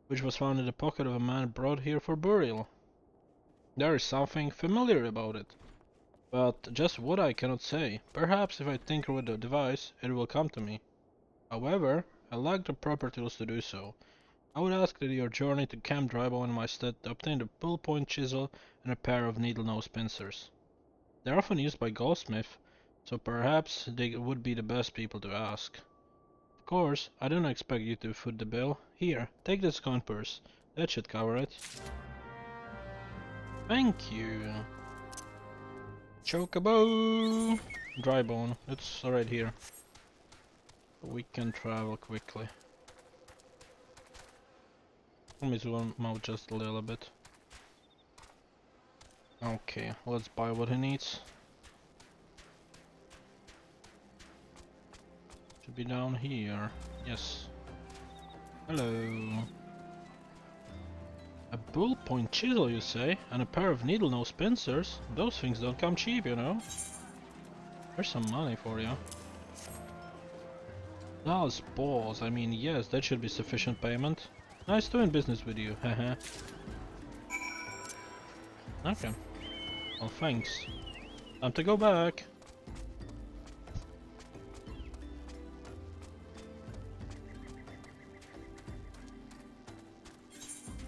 which was found in the pocket of a man brought here for burial. There is something familiar about it, but just what I cannot say. Perhaps if I tinker with the device, it will come to me. However, I lack the proper tools to do so. I would ask that your journey to Camp Drybone in my stead to obtain the pull-point chisel and a pair of needle-nose pincers. They are often used by goldsmiths, so perhaps they would be the best people to ask. Of course, I don't expect you to foot the bill. Here, take this coin purse. That should cover it. Thank you. Chocobo! Drybone, it's right here. We can travel quickly. Let me zoom out just a little bit. Okay, let's buy what he needs. Should be down here. Yes. Hello. A bull-point chisel, you say? And a pair of needle-nose pincers? Those things don't come cheap, you know. There's some money for you. Those balls, I mean, yes, that should be sufficient payment. Nice doing business with you, haha. Okay. Well, thanks. Time to go back.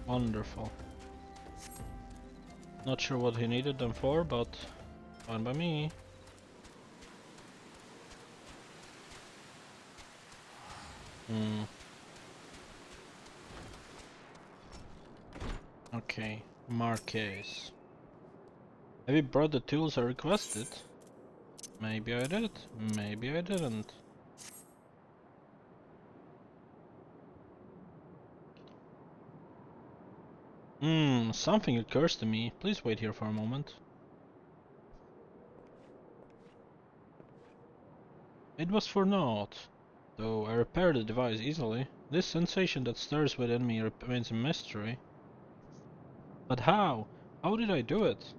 Wonderful. Not sure what he needed them for, but fine by me. Okay, Marquez. Have you brought the tools I requested? Maybe I did, maybe I didn't. Something occurs to me. Please wait here for a moment. It was for naught. Though I repaired the device easily, this sensation that stirs within me remains a mystery. But how? How did I do it?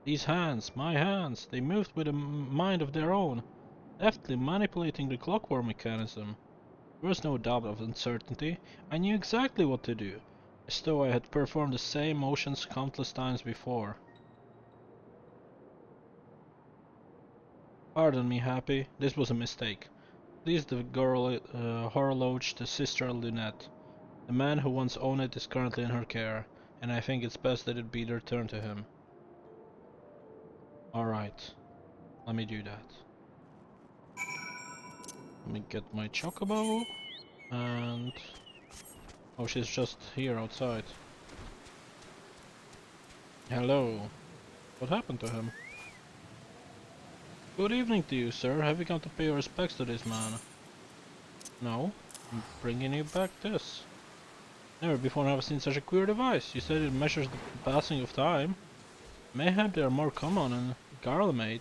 These hands, my hands, they moved with a mind of their own, deftly manipulating the clockwork mechanism. There was no doubt of uncertainty. I knew exactly what to do, as though I had performed the same motions countless times before. Pardon me, Happy, this was a mistake. Please the girl horologe to Sister Lunette. The man who once owned it is currently in her care, and I think it's best that it be returned to him. Alright, let me do that. Let me get my chocobo, and... oh, she's just here outside. Hello. What happened to him? Good evening to you, sir. Have you come to pay your respects to this man? No, I'm bringing you back this. Never before have I seen such a queer device. You said it measures the passing of time. Mayhap they are more common and garle-made.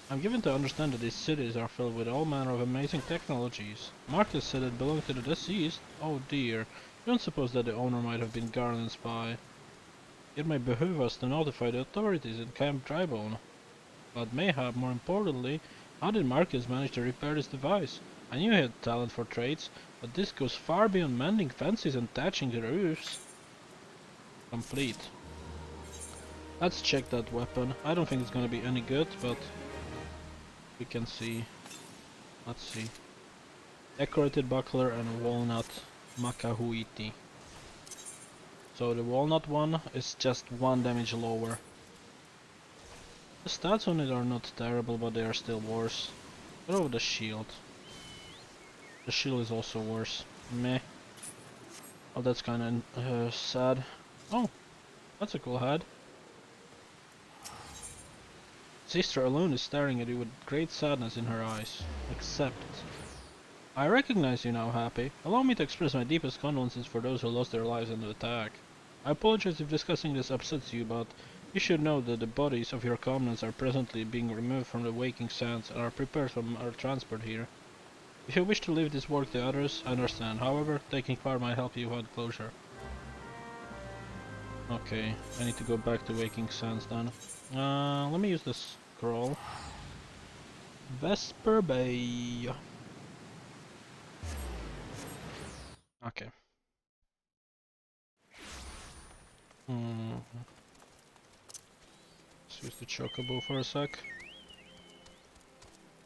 I'm given to understand that these cities are filled with all manner of amazing technologies. Marcus said it belonged to the deceased. Oh dear, you don't suppose that the owner might have been Garland's spy? It may behoove us to notify the authorities in Camp Drybone. But mayhap, more importantly, how did Marcus manage to repair this device? I knew he had talent for trades, but this goes far beyond mending fences and thatching the roofs. Complete. Let's check that weapon. I don't think it's gonna be any good, but we can see. Let's see. Decorated buckler and walnut makahuiti. So the walnut one is just 1 damage lower. The stats on it are not terrible, but they are still worse. What about the shield? The shield is also worse. Meh. Oh, that's kinda sad. Oh, that's a cool head. Sister alone is staring at you with great sadness in her eyes. Except... I recognize you now, Happy. Allow me to express my deepest condolences for those who lost their lives in the attack. I apologize if discussing this upsets you, but you should know that the bodies of your comrades are presently being removed from the waking sands and are prepared for our transport here. If you wish to leave this work to others, I understand. However, taking part might help you find closure. Okay, I need to go back to waking sands then. Let me use this scroll. Vesper Bay. Okay. Hmm. Let's use the chocobo for a sec.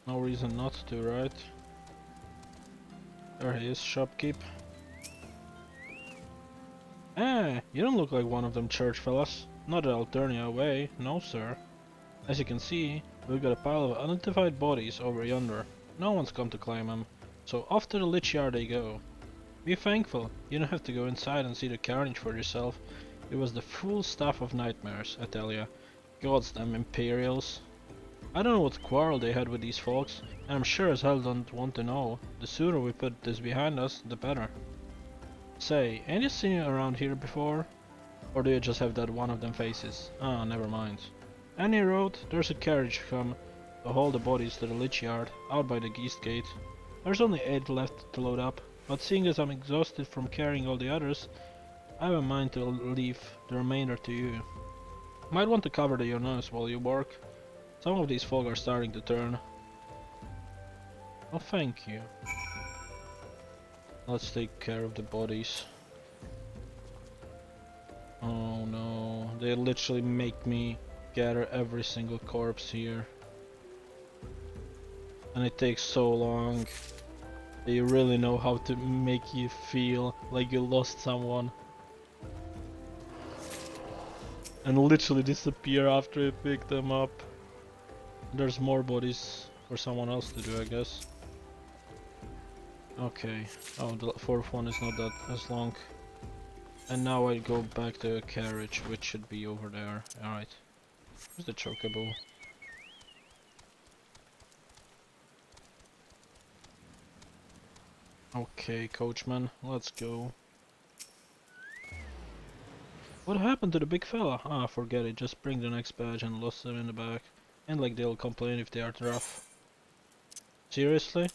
No reason not to, right? There he is, shopkeep. Eh, you don't look like one of them church fellas. Not that I'll turn you away, no sir. As you can see, we've got a pile of unidentified bodies over yonder. No one's come to claim them, so off to the lich-yard they go. Be thankful, you don't have to go inside and see the carnage for yourself. It was the full stuff of nightmares, I tell ya. Gods damn Imperials. I don't know what quarrel they had with these folks, and I'm sure as hell don't want to know. The sooner we put this behind us, the better. Say, ain't you seen you around here before? Or do you just have that one of them faces? Ah, never mind. Any road, there's a carriage come to haul the bodies to the lich yard, out by the Geest Gate. There's only 8 left to load up, but seeing as I'm exhausted from carrying all the others, I have a mind to leave the remainder to you. Might want to cover the Jonas while you work. Some of these folk are starting to turn. Oh, thank you. Let's take care of the bodies. Oh no, they literally make me gather every single corpse here. And it takes so long. They really know how to make you feel like you lost someone. And literally disappear after you pick them up. There's more bodies for someone else to do, I guess. Okay. Oh, the 4th one is not that as long. And now I go back to the carriage, which should be over there. Alright. Where's the chocobo? Okay, coachman, let's go. What happened to the big fella? Ah, forget it, just bring the next badge and lost them in the back. And like they'll complain if they are rough. Seriously?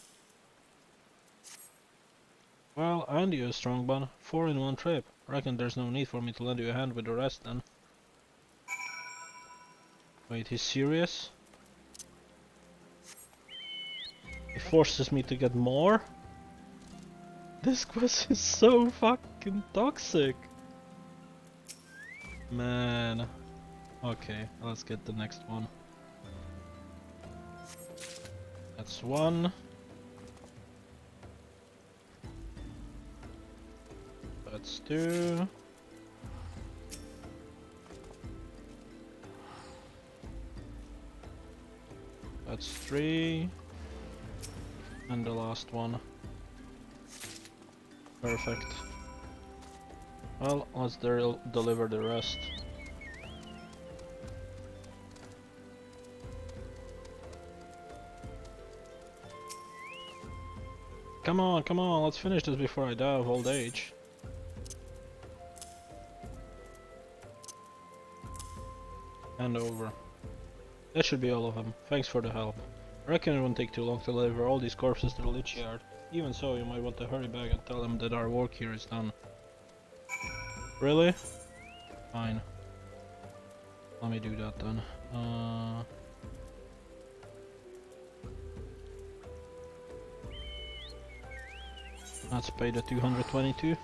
Well, I lend you a strong one. 4 in one trip. Reckon there's no need for me to lend you a hand with the rest then. Wait, he's serious? He forces me to get more? This quest is so fucking toxic. Man. Okay, let's get the next one. That's 1. That's 2. That's 3. And the last one. Perfect. Well, let's deliver the rest. Come on, let's finish this before I die of old age. Hand over. That should be all of them. Thanks for the help. I reckon it won't take too long to deliver all these corpses to the lich yard. Even so, you might want to hurry back and tell them that our work here is done. Really? Fine. Let me do that then. Let's pay the 222.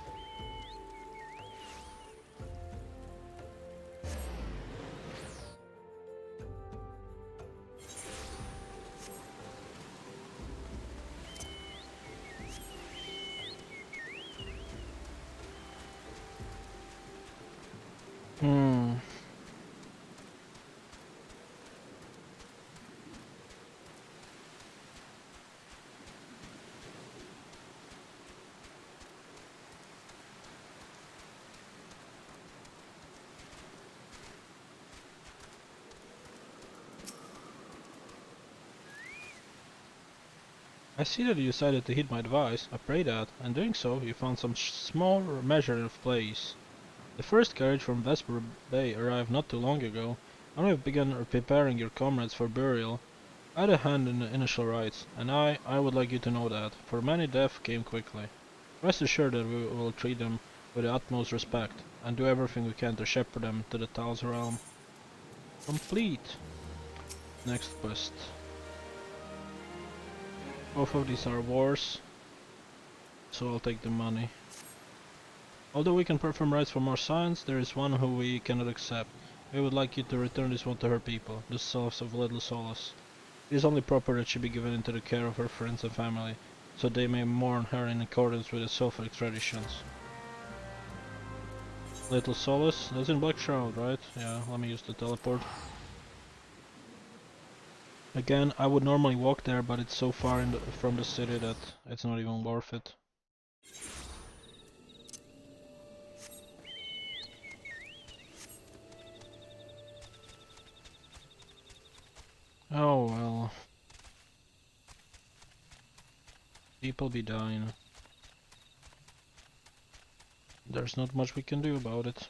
I see that you decided to heed my advice. I pray that, in doing so, you found some small measure of place. The first carriage from Vesper Bay arrived not too long ago, and we have begun preparing your comrades for burial. I had a hand in the initial rites, and I would like you to know that, for many deaths came quickly. Rest assured that we will treat them with the utmost respect, and do everything we can to shepherd them to the THAL's realm. Complete! Next quest. Both of these are wars, so I'll take the money. Although we can perform rites for more science, there is one who we cannot accept. We would like you to return this one to her people, the selves of little Solus. It is only proper that she be given into the care of her friends and family, so they may mourn her in accordance with the Sulphuric traditions. Little Solus? That's in Black Shroud, right? Yeah, let me use the teleport. Again, I would normally walk there, but it's so far from the city that it's not even worth it. Oh well. People be dying. There's not much we can do about it.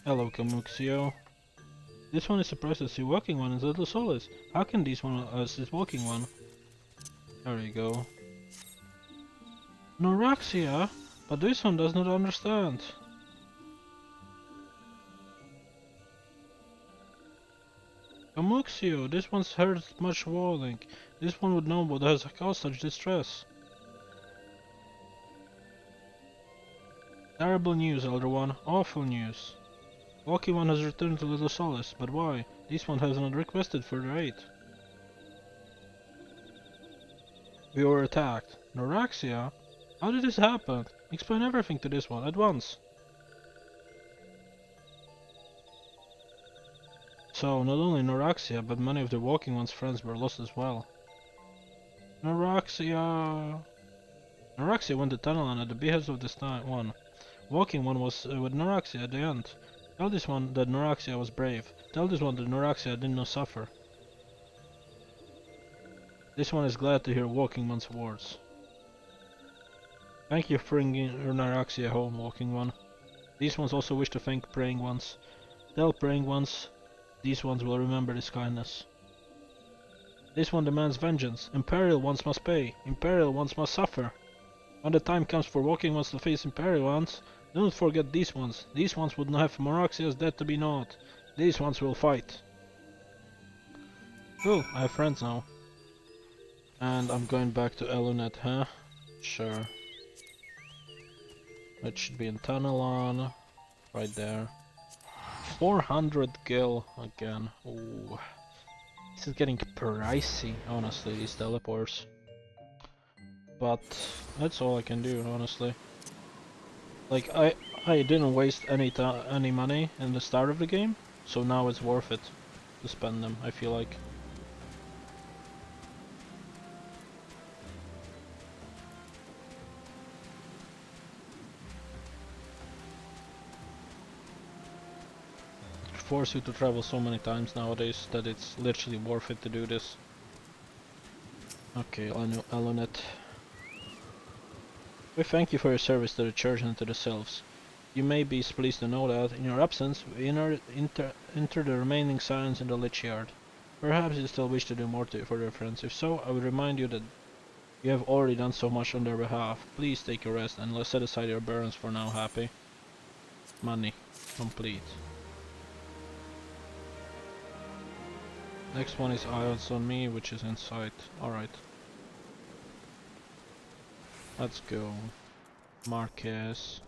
Hello, 𝐒𝐬𝐞𝐜𝐬. This one is surprised to see walking one is Little Solus. How can this one assist walking one? There you go. Noraxia? But this one does not understand. 𝐒𝐬𝐞𝐜𝐬, this one's heard much wailing. This one would know what has caused such distress. Terrible news, Elder One. Awful news. Walking one has returned to Little Solus, but why? This one has not requested further aid. We were attacked. Noraxia? How did this happen? Explain everything to this one, at once. So, not only Noraxia, but many of the Walking One's friends were lost as well. Noraxia went to THANALAN at the behest of this one. Walking One was with Noraxia at the end. Tell this one that Noraxia was brave. Tell this one that Noraxia did not suffer. This one is glad to hear Walking One's words. Thank you for bringing Noraxia home, Walking One. These ones also wish to thank Praying Ones. Tell Praying Ones, these ones will remember this kindness. This one demands vengeance. Imperial Ones must pay. Imperial Ones must suffer. When the time comes for Walking Ones to face Imperial Ones, do not forget these ones. These ones would not have Noraxia's death to be gnawed. These ones will fight. Cool, I have friends now. And I'm going back to Elunet, huh? Sure. It should be in THANALAN. Right there. 400 gil again. Ooh. This is getting pricey, honestly, these teleports. But that's all I can do, honestly. Like, I didn't waste any money in the start of the game, so now it's worth it to spend them, I feel like. Force you to travel so many times nowadays that it's literally worth it to do this. Okay, Elunet. We thank you for your service to the church and to the selves. You may be pleased to know that, in your absence, we enter the remaining silence in the Lich Yard. Perhaps you still wish to do more for your friends. If so, I would remind you that you have already done so much on their behalf. Please take a rest and let's set aside your burdens for now, happy. Money. Complete. Next one is Eyes on Me, which is inside. Alright. Let's go. Marcus.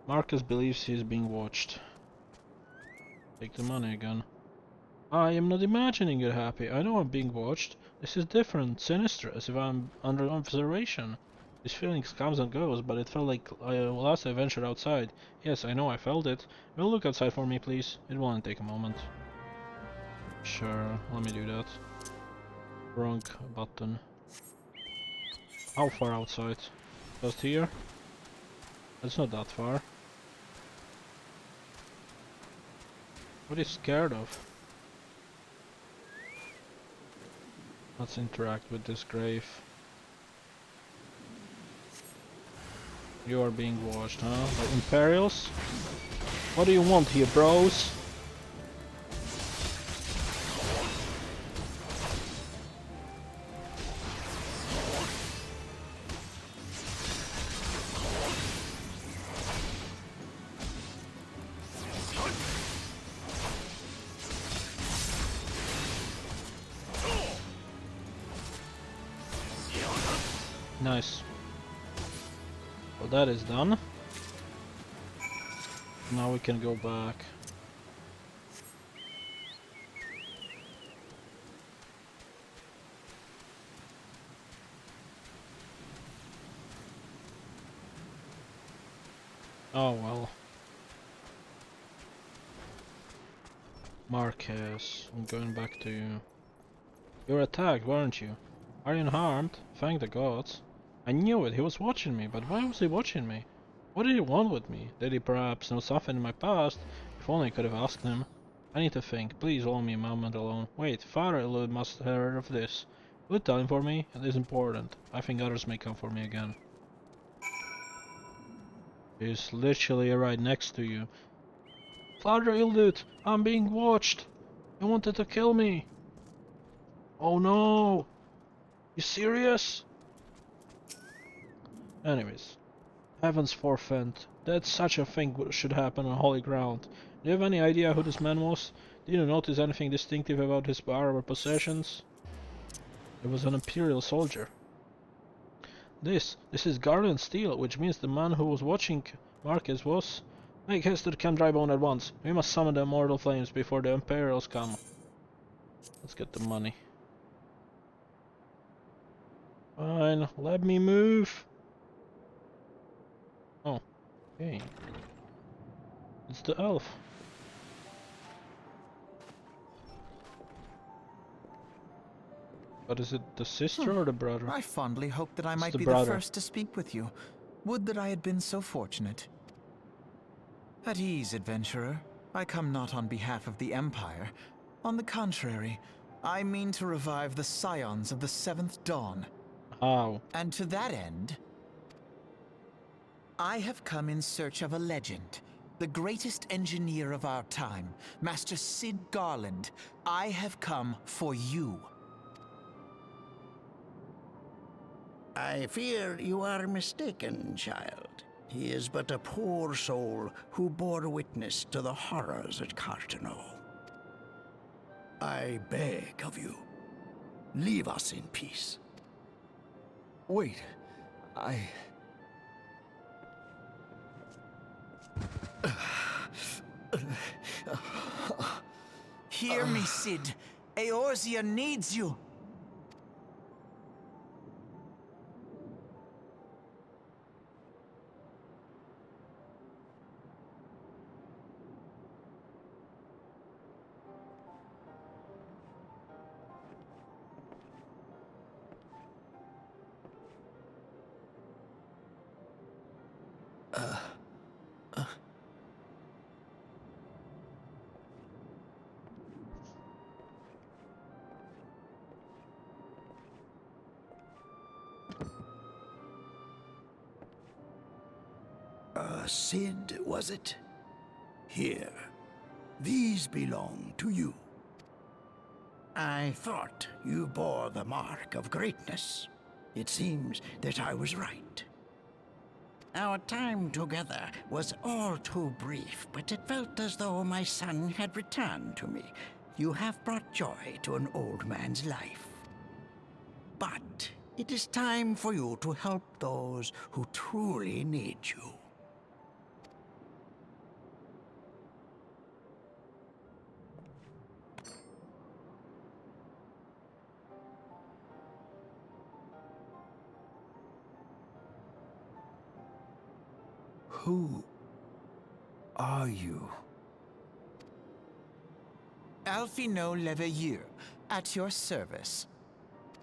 Marcus believes he is being watched. Take the money again. I am not imagining it, happy. I know I'm being watched. This is different, sinister, as if I'm under observation. This feeling comes and goes, but it felt like last I ventured outside. Yes, I know I felt it. Will you look outside for me, please? It will only take a moment. Sure, let me do that. Wrong button. How far outside? Just here? That's not that far. What are you scared of? Let's interact with this grave. You are being watched, huh? By Imperials? What do you want here, bros? Nice. Well, that is done. Now we can go back. Oh well. Marcus, I'm going back to you. You were attacked, weren't you? Are you unharmed? Thank the gods. I knew it, he was watching me, but why was he watching me? What did he want with me? Did he perhaps know something in my past? If only I could have asked him. I need to think, please allow me a moment alone. Wait, Father 𝐒𝐿'𝐷 must have heard of this. Will you tell him for me? It is important. I think others may come for me again. He's literally right next to you. Father 𝐒𝐿'𝐷, I'm being watched! He wanted to kill me! Oh no! You serious? Anyways. Heavens forfend. That such a thing should happen on holy ground. Do you have any idea who this man was? Did you notice anything distinctive about his power or possessions? He was an Imperial soldier. This is guardian steel, which means the man who was watching Marcus was... Make haste to the Camp Drybone at once. We must summon the immortal flames before the Imperials come. Let's get the money. Fine, let me move. Oh, okay. It's the elf. But is it the sister or the brother? I fondly hoped that I might the be brother. the first to speak with you. Would that I had been so fortunate. At ease, adventurer. I come not on behalf of the Empire. On the contrary, I mean to revive the scions of the 7th Dawn. How? And to that end, I have come in search of a legend. The greatest engineer of our time, Master Sid Garland. I have come for you. I fear you are mistaken, child. He is but a poor soul who bore witness to the horrors at Cartano. I beg of you, leave us in peace. Wait, Hear me, Sid. 𝐒𝐻𝐬 needs you. Sid, was it? Here. These belong to you. I thought you bore the mark of greatness. It seems that I was right. Our time together was all too brief, but it felt as though my son had returned to me. You have brought joy to an old man's life. But it is time for you to help those who truly need you. Who are you? 𝐿'𝐷, at your service.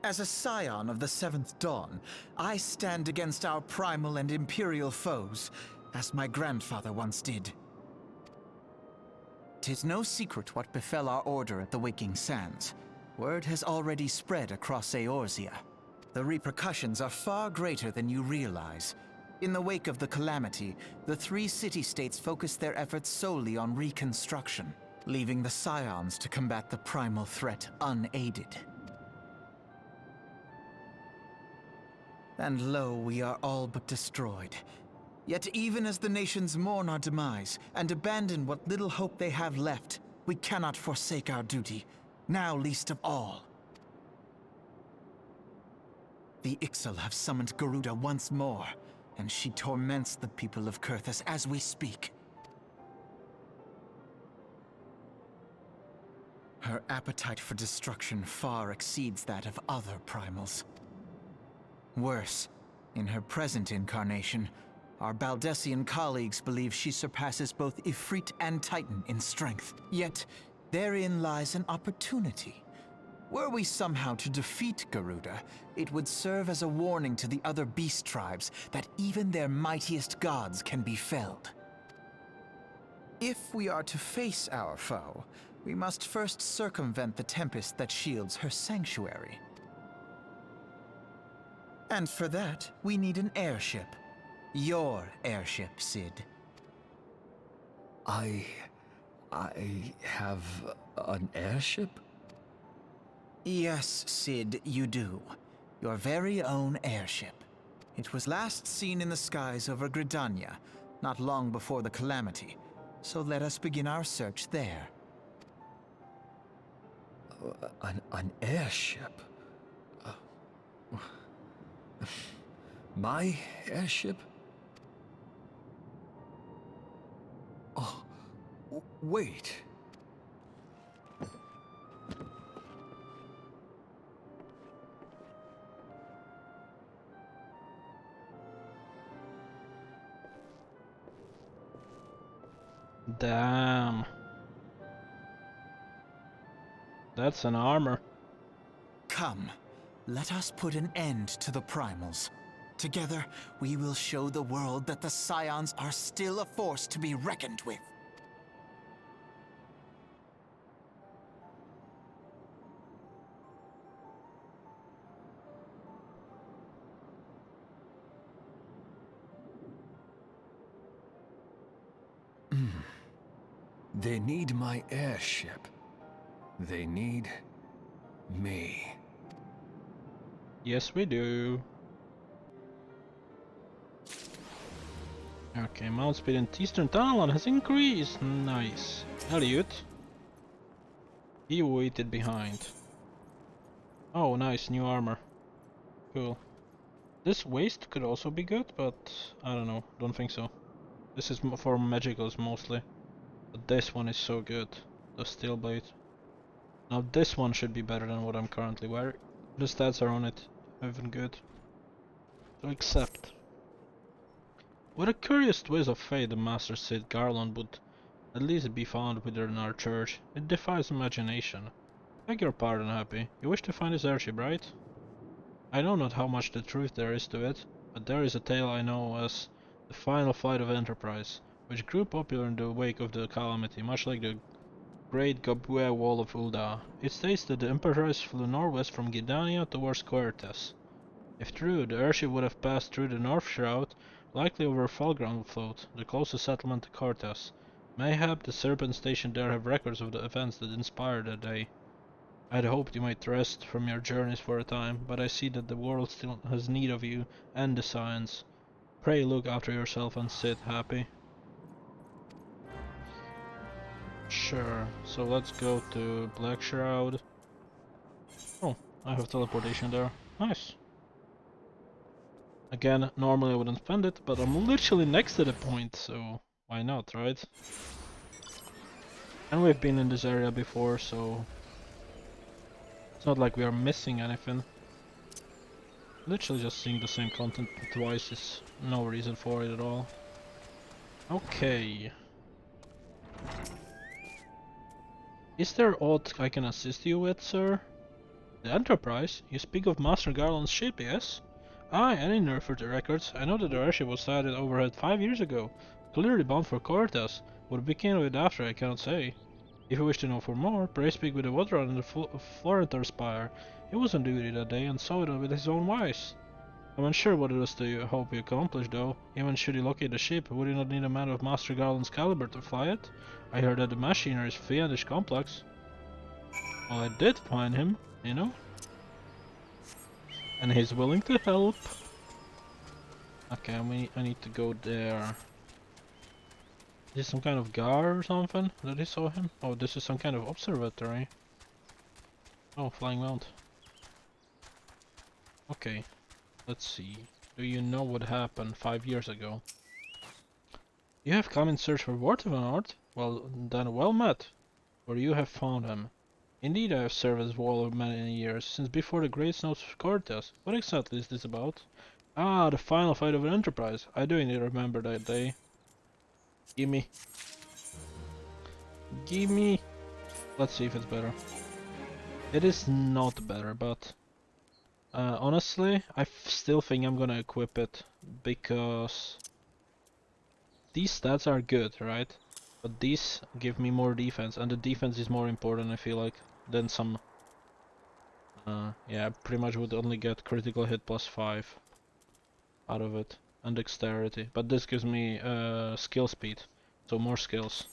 As a scion of the 7th Dawn, I stand against our primal and imperial foes, as my grandfather once did. 'Tis no secret what befell our order at the Waking Sands. Word has already spread across 𝐒𝐻𝐬. The repercussions are far greater than you realize. In the wake of the calamity, the 3 city-states focused their efforts solely on reconstruction, leaving the scions to combat the primal threat unaided. And lo, we are all but destroyed. Yet even as the nations mourn our demise and abandon what little hope they have left, we cannot forsake our duty, now least of all. The Ixal have summoned Garuda once more, and she torments the people of COERTHAS as we speak. Her appetite for destruction far exceeds that of other primals. Worse, in her present incarnation, our Baldessian colleagues believe she surpasses both Ifrit and Titan in strength. Yet, therein lies an opportunity. Were we somehow to defeat Garuda, it would serve as a warning to the other beast tribes that even their mightiest gods can be felled. If we are to face our foe, we must first circumvent the tempest that shields her sanctuary. And for that, we need an airship. Your airship, Sid. I have an airship? Yes, Sid, you do. Your very own airship. It was last seen in the skies over Gridania, not long before the calamity. So let us begin our search there. An airship? My airship? Oh, wait. Damn. That's an armor. Come, let us put an end to the primals. Together, we will show the world that the Scions are still a force to be reckoned with. They need my airship. They need me. Yes, we do. Okay, mount speed in Eastern THANALAN has increased. Nice. Elliot. He waited behind. Oh, nice, new armor. Cool. This waist could also be good, but I don't know. Don't think so. This is for magicals mostly. But this one is so good. The steel blade. Now this one should be better than what I'm currently wearing. The stats are on it even good. So accept. What a curious twist of fate the Master Sid Garland would at least be found within our church. It defies imagination. Beg your pardon, Happy. You wish to find his airship, right? I know not how much the truth there is to it, but there is a tale I know as the final flight of Enterprise, which grew popular in the wake of the calamity, much like the Great Gabue Wall of UL'DAH. It states that the Empress flew northwest from Gidania towards COERTHAS. If true, the airship would have passed through the North Shroud, likely over Fulground Float, the closest settlement to COERTHAS. Mayhap the Serpent stationed there have records of the events that inspired that day. I had hoped you might rest from your journeys for a time, but I see that the world still has need of you and the science. Pray look after yourself and sit happy. Sure, so let's go to Black Shroud. Oh, I have teleportation there. Nice. Again, normally I wouldn't spend it, but I'm literally next to the point, so why not, right? And we've been in this area before, so it's not like we are missing anything. Literally just seeing the same content twice is no reason for it at all. Okay. Is there aught I can assist you with, sir? The Enterprise? You speak of Master Garland's ship, yes? Aye, and in refer to records, I know that the airship was sighted overhead 5 years ago, clearly bound for COERTHAS. What it became of it after, I cannot say. If you wish to know for more, pray speak with the Water in the Floritor Spire. He was on duty that day and saw it with his own eyes. I'm unsure what it is to hope you accomplish, though. Even should you locate the ship, would you not need a man of Master Garland's caliber to fly it? I heard that the machinery is fiendish complex. Well, I did find him, you know? And he's willing to help. Okay, I need to go there. Is this some kind of guard or something that he saw him? Oh, this is some kind of observatory. Oh, flying mount. Okay. Let's see. Do you know what happened 5 years ago? You have come in search for Vortivanart? Well, then well met, for you have found him. Indeed, I have served as wall of many years, since before the great snows of COERTHAS. What exactly is this about? Ah, the final fight of an Enterprise. I do indeed remember that day. Gimme. Gimme. Let's see if it's better. It is not better, but honestly, I still think I'm gonna equip it because these stats are good, right? But these give me more defense, and the defense is more important, I feel like, than some. Yeah, pretty much would only get critical hit +5 out of it, and dexterity. But this gives me skill speed, so more skills.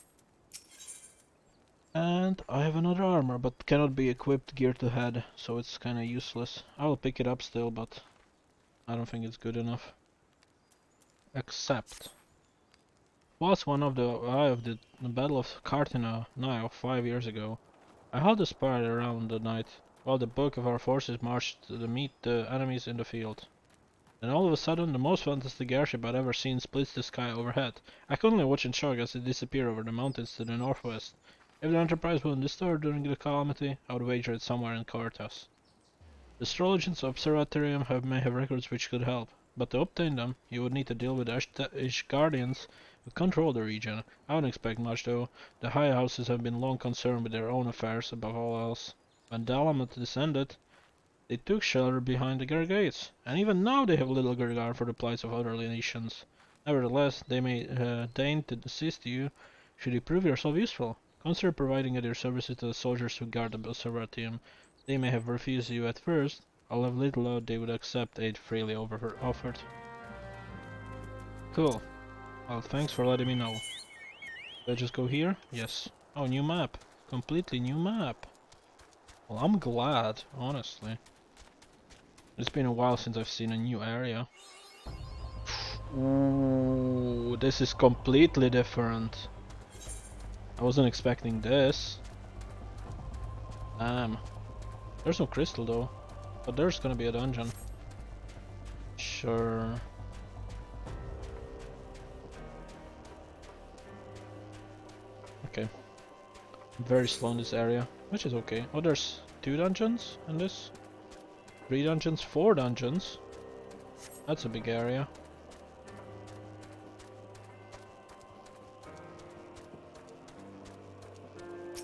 And I have another armor, but cannot be equipped gear to head, so it's kinda useless. I will pick it up still, but I don't think it's good enough. Except was one of the eye of the Battle of Cartina now 5 years ago. I held the spire around the night, while the bulk of our forces marched to meet the enemies in the field. Then all of a sudden, the most fantastic airship I'd ever seen splits the sky overhead. I could only watch in shock as it disappeared over the mountains to the northwest. If the Enterprise wasn't disturbed during the calamity, I would wager it somewhere in COERTHAS. The Astrologians Observatorium may have records which could help, but to obtain them, you would need to deal with the Ishgardians who control the region. I wouldn't expect much though. The high houses have been long concerned with their own affairs above all else. When Dalamat descended, they took shelter behind the gates, and even now they have little regard for the plights of other nations. Nevertheless, they may deign to assist you should you prove yourself useful. Consider providing your services to the soldiers who guard the observatorium. They may have refused you at first. I'll have little doubt they would accept aid freely offered. Cool. Well, thanks for letting me know. Do I just go here? Yes. Oh, new map. Completely new map. Well, I'm glad, honestly. It's been a while since I've seen a new area. Ooh, this is completely different. I wasn't expecting this. Damn. There's no crystal though, but there's gonna be a dungeon. Sure. Okay. I'm very slow in this area, which is okay. Oh, there's 2 dungeons in this. 3 dungeons, 4 dungeons. That's a big area.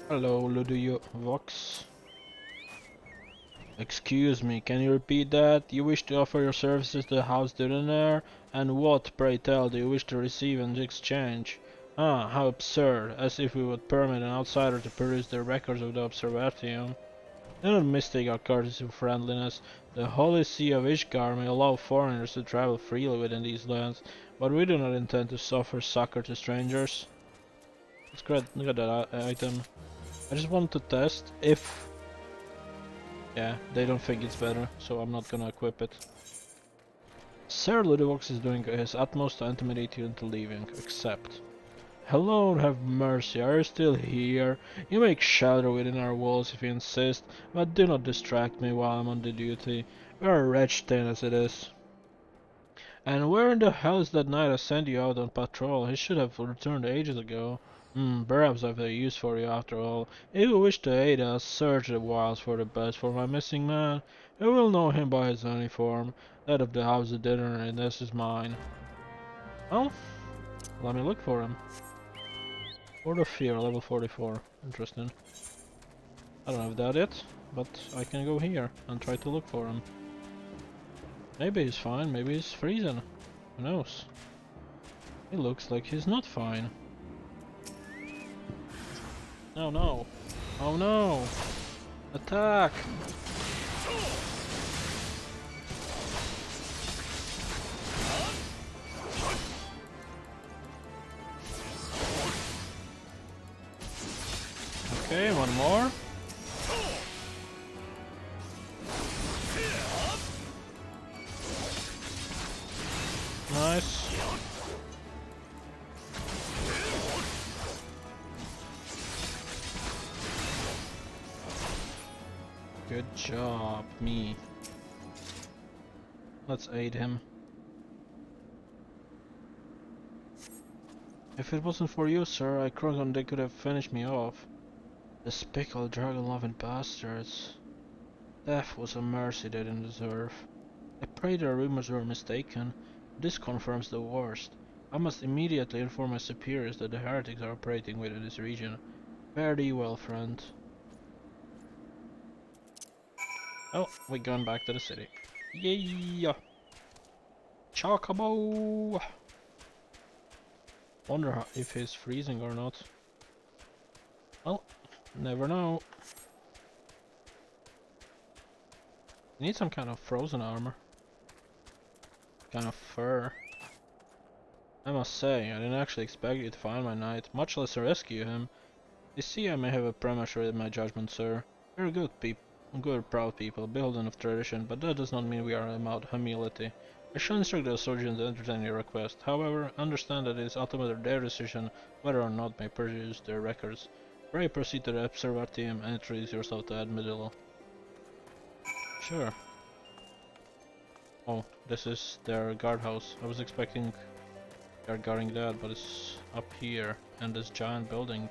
Hello, 𝐒𝐸𝐿DAH Vox. Excuse me, can you repeat that? You wish to offer your services to the House Dillionaire? And what, pray tell, do you wish to receive in exchange? Ah, how absurd, as if we would permit an outsider to peruse the records of the Observatorium. Do not mistake our courtesy for friendliness. The Holy See of Ishgar may allow foreigners to travel freely within these lands, but we do not intend to offer succor to strangers. Let's get that item. I just wanted to test if... Yeah, they don't think it's better, so I'm not gonna equip it. Sir 𝐒𝐿DAH is doing his utmost to intimidate you into leaving, except... Hello, have mercy, are you still here? You make shelter within our walls if you insist, but do not distract me while I'm on the duty. We are a wretched thing as it is. And where in the hell is that knight I sent you out on patrol? He should have returned ages ago. Perhaps I've a use for you after all. If you wish to aid us, search the wilds for the best for my missing man. You will know him by his uniform. That of the House of Dinner, and this is mine. Well, let me look for him. Word of Fear, level 44. Interesting. I don't have that yet, but I can go here and try to look for him. Maybe he's fine, maybe he's freezing. Who knows? He looks like he's not fine. No, no. Oh no! Attack! Okay, one more. Nice. Good job, me. Let's aid him. If it wasn't for you, sir, I reckon they could have finished me off. Despicable dragon-loving bastards. Death was a mercy they didn't deserve. I pray their rumors were mistaken. This confirms the worst. I must immediately inform my superiors that the heretics are operating within this region. Fare thee well, friend. Oh, we're going back to the city. Yeah! Chocobo! Wonder if he's freezing or not. Well, never know. Need some kind of frozen armor. Kind of fur. I must say, I didn't actually expect you to find my knight, much less rescue him. You see, I may have a premature in my judgment, sir. We're good, proud people, beholden of tradition, but that does not mean we are about humility. I shall instruct the soldiers to entertain your request. However, understand that it is ultimately their decision whether or not may produce their records. Pray proceed to the observatory and introduce yourself to Admiral. Sure. Oh, this is their guardhouse. I was expecting they're guarding that, but it's up here, in this giant building.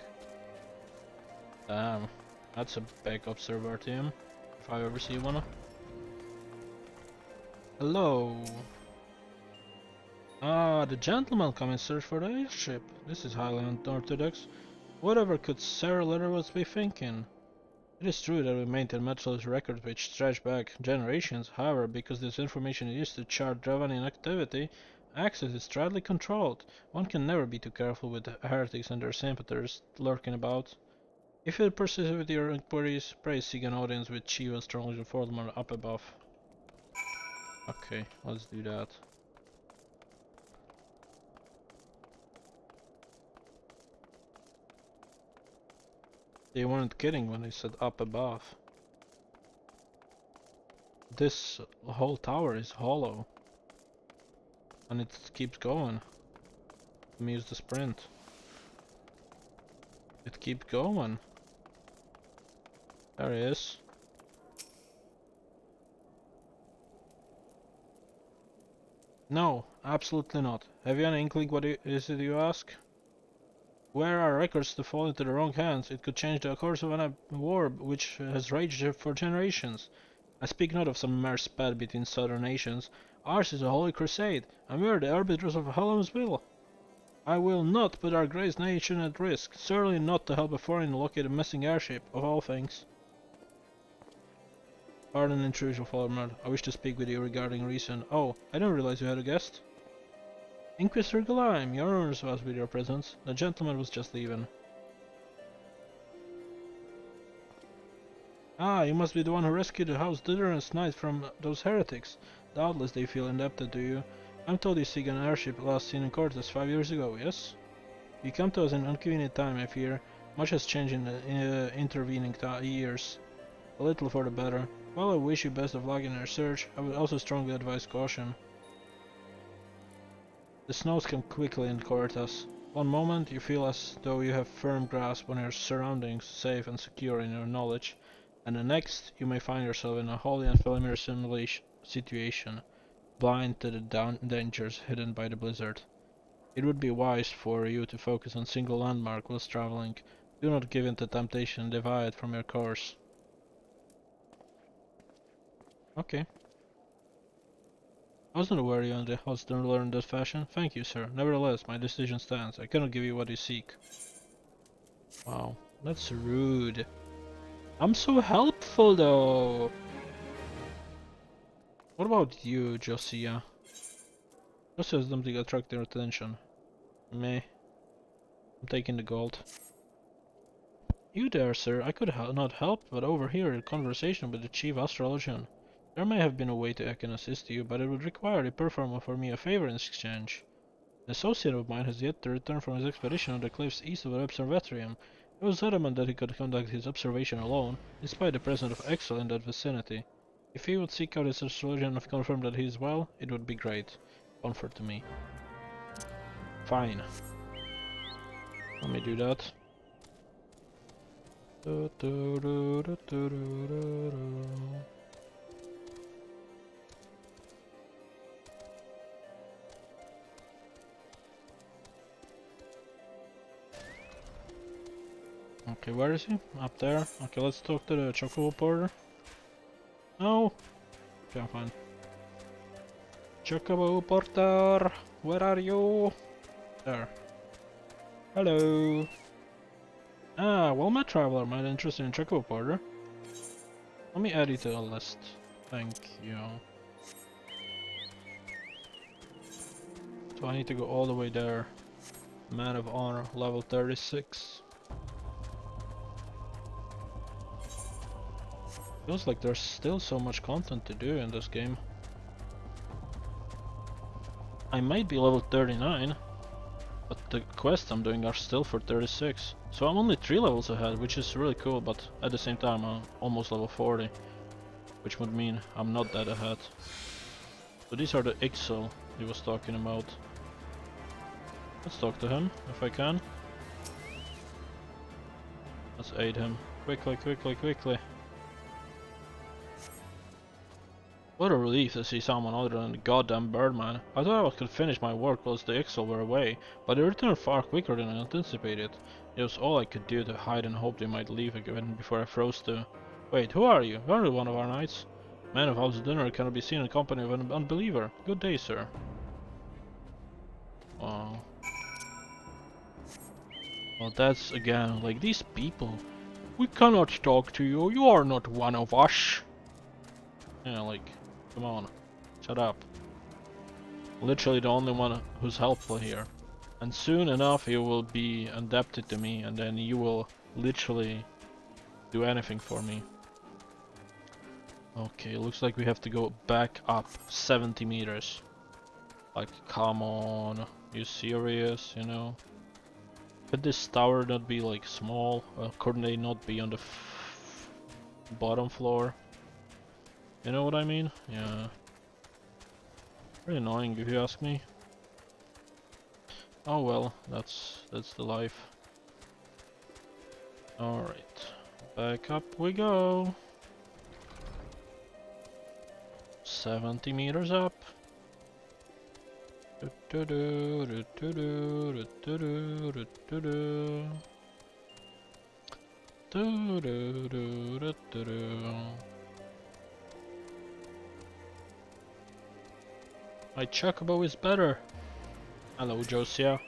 Damn, that's a big observatory, if I ever see one. Hello. Ah, the gentleman come in search for the airship. This is highly unorthodox. Whatever could Sarah Leatherwoods be thinking? It is true that we maintain metalist records which stretch back generations. However, because this information is used to chart Dravanian activity, access is tightly controlled. One can never be too careful with the heretics and their sympathizers lurking about. If you persist with your inquiries, pray seek an audience with Chief Astrologer Fordman up above. Okay, let's do that. They weren't kidding when they said up above. This whole tower is hollow. And it keeps going. Let me use the sprint. It keeps going. There he is. No, absolutely not. Have you any inkling what is it you ask? Where are records to fall into the wrong hands? It could change the course of a war which has raged for generations. I speak not of some mere spat between southern nations. Ours is a holy crusade, and we are the arbiters of Hallam's will. I will not put our great nation at risk, certainly not to help a foreign locate a missing airship, of all things. Pardon intrusion, Falmer. I wish to speak with you regarding reason. Oh, I didn't realize you had a guest. Inquisitor Glaive, your honors was with your presence. The gentleman was just leaving. Ah, you must be the one who rescued the House Ditter's knight from those heretics. Doubtless they feel indebted to you. I'm told you seek an airship last seen in COERTHAS 5 years ago, yes? You come to us in inconvenient time, I fear. Much has changed in the intervening years. A little for the better. While I wish you best of luck in your search, I would also strongly advise caution. The snows come quickly in COERTHAS. One moment you feel as though you have firm grasp on your surroundings, safe and secure in your knowledge, and the next you may find yourself in a wholly unfamiliar situation, blind to the dangers hidden by the blizzard. It would be wise for you to focus on single landmark whilst traveling. Do not give in to temptation and deviate from your course. Okay. I wasn't aware you and the house didn't learn that fashion. Thank you, sir. Nevertheless, my decision stands. I cannot give you what you seek. Wow, that's rude. I'm so helpful, though. What about you, Josiah? Just as something attract their attention. Meh. I'm taking the gold. You there, sir. I could not help but overhear a conversation with the chief astrologian. There may have been a way I can assist you, but it would require you to perform for me a favor in exchange. An associate of mine has yet to return from his expedition on the cliffs east of the observatorium. He was adamant that he could conduct his observation alone, despite the presence of Excel in that vicinity. If he would seek out his astrologian and confirm that he is well, it would be great. Comfort to me. Fine. Let me do that. Okay, where is he? Up there. Okay, let's talk to the chocobo porter. No. Okay, I'm fine. Chocobo porter, where are you? There. Hello. Ah, well, my traveler might be interested in chocobo porter. Let me add you to the list. Thank you. So I need to go all the way there. Man of Honor, level 36. Feels like there's still so much content to do in this game. I might be level 39, but the quests I'm doing are still for 36. So I'm only 3 levels ahead, which is really cool, but at the same time I'm almost level 40. Which would mean I'm not that ahead. So these are the XIV he was talking about. Let's talk to him, if I can. Let's aid him. Quickly, quickly, quickly. What a relief to see someone other than the goddamn Birdman. I thought I could finish my work whilst the XIV were away, but they returned far quicker than I anticipated. It was all I could do to hide and hope they might leave again before I froze to... Wait, who are you? You aren't one of our knights. Man of house dinner cannot be seen in company of an unbeliever. Good day, sir. Oh. Well, that's again, like these people. We cannot talk to you, you are not one of us. Yeah, like, come on, shut up. Literally the only one who's helpful here. And soon enough you will be adapted to me, and then you will literally do anything for me. Okay, looks like we have to go back up 70 meters. Like, come on, you serious, you know? Could this tower not be like small? Couldn't they not be on the bottom floor? You know what I mean? Yeah. Pretty annoying if you ask me. Oh well, that's the life. Alright. Back up we go. 70 meters up. My chocobo is better. Hello, 𝐒𝐸𝐞𝐜𝐬.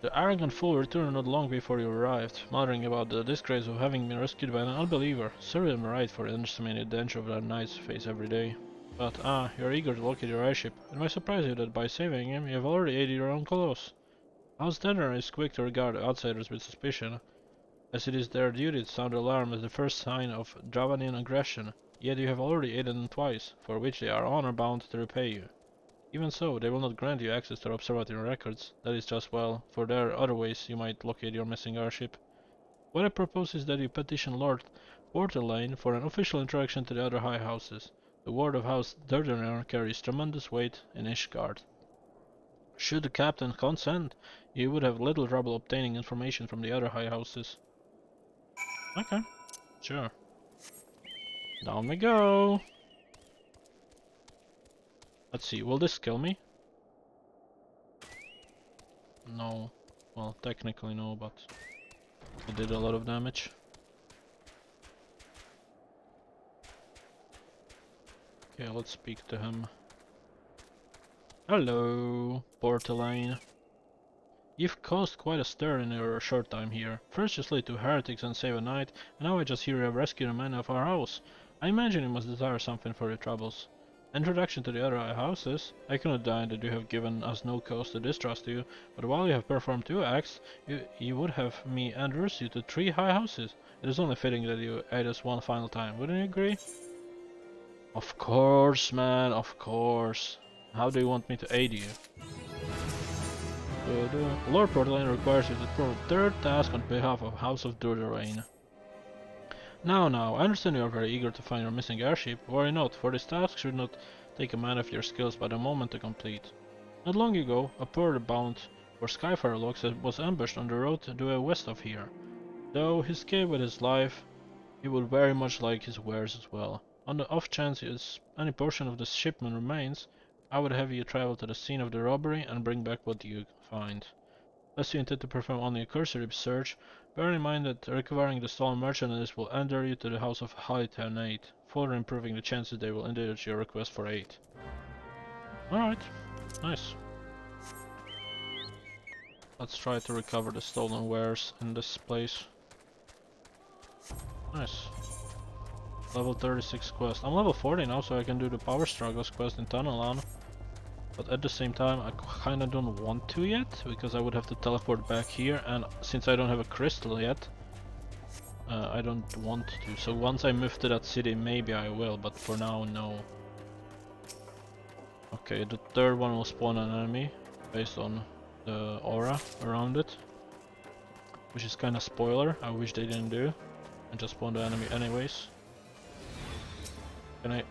The arrogant fool returned not long before you arrived, muttering about the disgrace of having been rescued by an unbeliever. Serve them right for the underestimated danger of their knights face every day. But, you're eager to locate your airship. It might surprise you that by saving him, you have already aided your own cause. House Denner is quick to regard outsiders with suspicion, as it is their duty to sound the alarm as the first sign of Dravanian aggression. Yet you have already aided them twice, for which they are honor-bound to repay you. Even so, they will not grant you access to their observatory records. That is just well, for there are other ways you might locate your missing airship. What I propose is that you petition Lord Porterlane for an official introduction to the other high houses. The word of House Durdener carries tremendous weight in Ishgard. Should the captain consent, you would have little trouble obtaining information from the other high houses. Okay, sure. Down we go. Let's see, will this kill me? No. Well, technically no, but it did a lot of damage. Okay, let's speak to him. Hello, Portelane. You've caused quite a stir in your short time here. First you slayed 2 heretics and saved a knight, and now I just hear you have rescued a man of our house. I imagine you must desire something for your troubles. Introduction to the other high houses. I cannot deny that you have given us no cause to distrust you, but while you have performed 2 acts, you would have me introduce you to 3 high houses. It is only fitting that you aid us one final time, wouldn't you agree? Of course, man, of course. How do you want me to aid you? Lord Portelane requires you to perform a 3rd task on behalf of House of Durderein. Now, I understand you are very eager to find your missing airship. Worry not, for this task should not take a man of your skills but a moment to complete. Not long ago, a porter bound for Skyfire Locks was ambushed on the road due west of here. Though he escaped with his life, he would very much like his wares as well. On the off chance any portion of the shipment remains, I would have you travel to the scene of the robbery and bring back what you find. Unless you intend to perform only a cursory search, bear in mind that recovering the stolen merchandise will enter you to the house of High Thanate, further improving the chances they will indulge your request for aid. Alright, nice. Let's try to recover the stolen wares in this place. Nice. Level 36 quest. I'm level 40 now, so I can do the power struggles quest in THANALAN. But at the same time, I kinda don't want to yet, because I would have to teleport back here, and since I don't have a crystal yet, I don't want to. So once I move to that city, maybe I will, but for now, no. Okay, the third one will spawn an enemy, based on the aura around it. Which is kinda spoiler, I wish they didn't do. And just spawn the enemy anyways. Can I?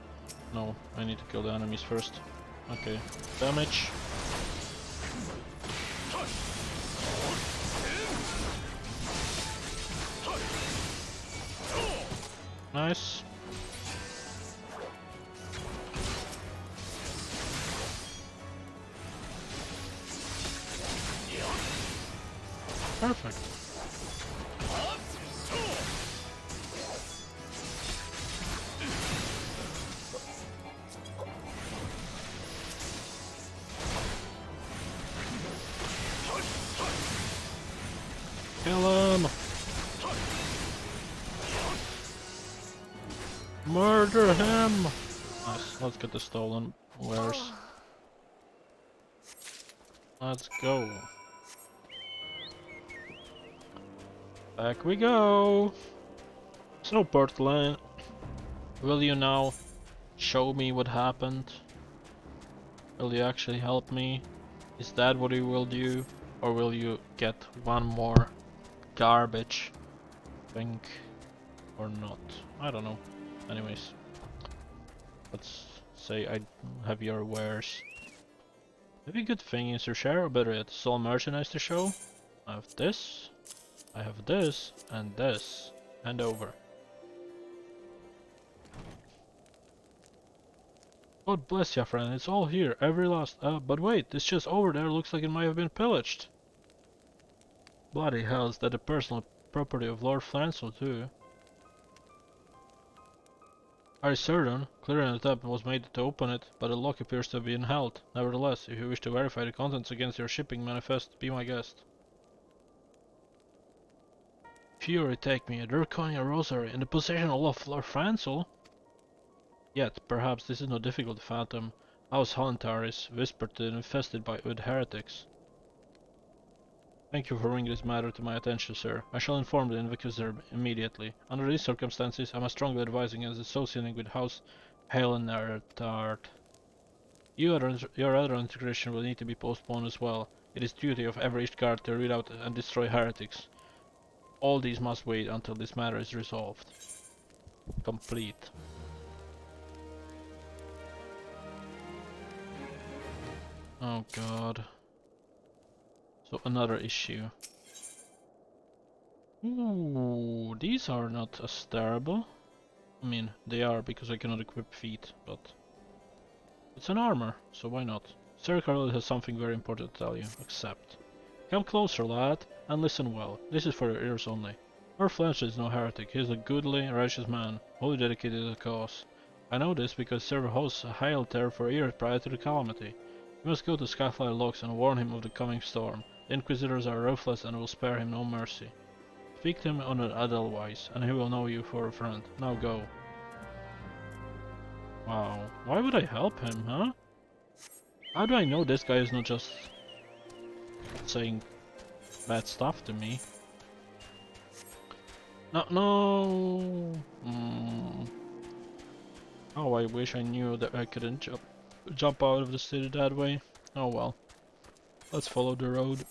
No, I need to kill the enemies first. Okay, damage. Nice. Perfect. Kill him! Murder him! Nice, let's get the stolen wares. Let's go. Back we go! So Portland, will you now show me what happened? Will you actually help me? Is that what you will do? Or will you get one more garbage thing or not? I don't know. Anyways, let's say I have your wares. Maybe good thing is to share, or better yet, sell merchandise to show. I have this, and this, and over. God bless ya, friend, it's all here, every last. But wait, this chest over there looks like it might have been pillaged. Bloody hell, is that the personal property of Lord Flancel too? Are you certain? Clearly an attempt was made to open it, but the lock appears to have been held. Nevertheless, if you wish to verify the contents against your shipping manifest, be my guest. Fury take me, a Draconian rosary in the possession of Lord Flancel? Yet, perhaps this is no difficult to fathom. House Hunter is whispered to infested by 𝐒𝐻𝐬 heretics. Thank you for bringing this matter to my attention, sir. I shall inform the Inquisitor immediately. Under these circumstances, I must strongly advise against associating with House HIGHLANDS. Your other integration will need to be postponed as well. It is duty of every Ishgard to root out and destroy heretics. All these must wait until this matter is resolved. Complete. Oh god. So another issue. Ooh, these are not as terrible. I mean, they are because I cannot equip feet, but it's an armor, so why not? Sir Carl has something very important to tell you. Accept. Come closer, lad, and listen well. This is for your ears only. Lord Flancel is no heretic. He is a goodly, righteous man, wholly dedicated to the cause. I know this because Sir Host hailed there for years prior to the calamity. You must go to Skyfly Locks and warn him of the coming storm. The Inquisitors are ruthless and will spare him no mercy. Speak to him on an Edelweiss, and he will know you for a friend. Now go. Wow, why would I help him, huh? How do I know this guy is not just saying bad stuff to me? No. Oh, I wish I knew that I couldn't jump out of the city that way. Oh well. Let's follow the road.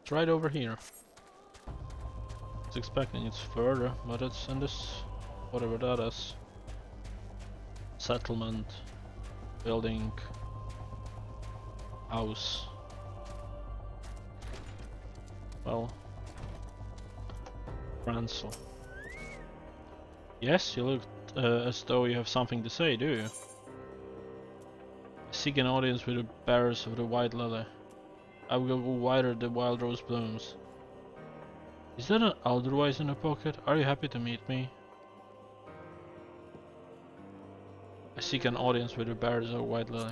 It's right over here. I was expecting it's further, but it's in this, whatever that is. Settlement, building, house. Well, Flancel. Yes, you look as though you have something to say, do you? I seek an audience with the bearers of the White Lily. I will go wider the wild rose blooms. Is that an otherwise in the pocket? Are you happy to meet me? I seek an audience with the bearers of White Lily.